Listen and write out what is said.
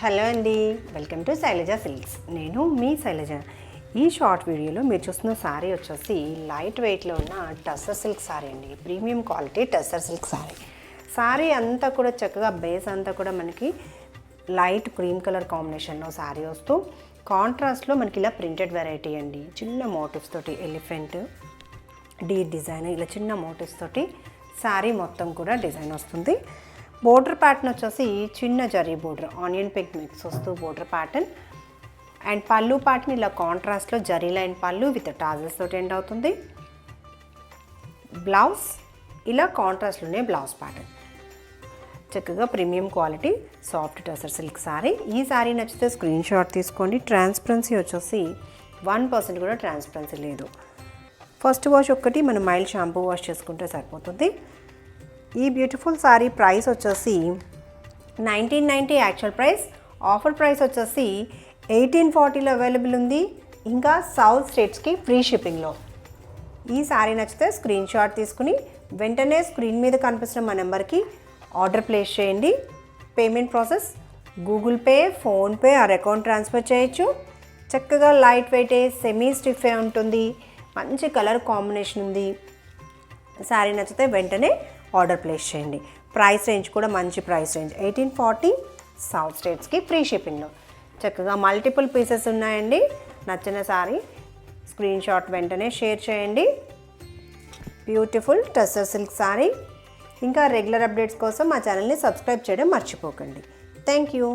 Hello అండి, welcome to Shailaja silks. నేను మీ శైలజ. ఈ షార్ట్ వీడియోలో మీరు చూస్తున్న శారీ వచ్చేసి లైట్ వెయిట్లో ఉన్న టస్సర్ సిల్క్ శారీ అండి. Premium quality tussar silk sari. Sari అంతా కూడా చక్కగా బేస్ అంతా కూడా మనకి లైట్ క్రీమ్ కలర్ కాంబినేషన్లో శారీ వస్తూ కాంట్రాస్ట్లో మనకి ఇలా ప్రింటెడ్ వెరైటీ అండి. చిన్న మోటివ్స్ తోటి ఎలిఫెంట్ డీ డిజైన్ ఇలా చిన్న మోటివ్స్ తోటి శారీ మొత్తం కూడా డిజైన్ వస్తుంది. బోర్డర్ ప్యాటర్న్ వచ్చేసి చిన్న zari border, onion pick mix వస్తూ border pattern. And pallu pattern ఇలా కాంట్రాస్ట్లో zari line pallu with tassels తోటి ఎండ్ అవుతుంది. బ్లౌజ్ ఇలా కాంట్రాస్ట్లోనే బ్లౌజ్ ప్యాటర్న్. చక్కగా premium quality soft tussar silk sari. ఈ శారీ నచ్చితే స్క్రీన్ షాట్ తీసుకోండి. ట్రాన్స్పరెన్సీ వచ్చేసి 1% కూడా ట్రాన్స్పరెన్సీ లేదు. ఫస్ట్ వాష్ ఒక్కటి మనం మైల్డ్ షాంపూ వాష్ చేసుకుంటే సరిపోతుంది. ఈ బ్యూటిఫుల్ శారీ ప్రైస్ వచ్చేసి 1990 యాక్చువల్ ప్రైస్. ఆఫర్ ప్రైస్ వచ్చేసి 1840లో అవైలబుల్ ఉంది. ఇంకా సౌత్ స్టేట్స్కి ఫ్రీ షిప్పింగ్లో. ఈ శారీ నచ్చితే స్క్రీన్ షాట్ తీసుకుని వెంటనే స్క్రీన్ మీద కనిపిస్తున్న మా నెంబర్కి ఆర్డర్ ప్లేస్ చేయండి. Payment process Google pay, PhonePe are account transfer చేయొచ్చు. చక్కగా లైట్ వెయిటే, సెమీ స్టిఫే ఉంటుంది. మంచి కలర్ కాంబినేషన్ ఉంది. శారీ నచ్చితే వెంటనే ఆర్డర్ ప్లేస్ చేయండి. ప్రైస్ రేంజ్ కూడా మంచి ప్రైస్ రేంజ్, 1840 సౌత్ స్టేట్స్కి ఫ్రీ షిప్పింగ్లో. చక్కగా మల్టిపుల్ పీసెస్ ఉన్నాయండి. నచ్చిన శారీ స్క్రీన్ షాట్ వెంటనే షేర్ చేయండి. Beautiful tussar silk sari. ఇంకా రెగ్యులర్ అప్డేట్స్ కోసం మా ఛానల్ని సబ్స్క్రైబ్ చేయడం మర్చిపోకండి. Thank you.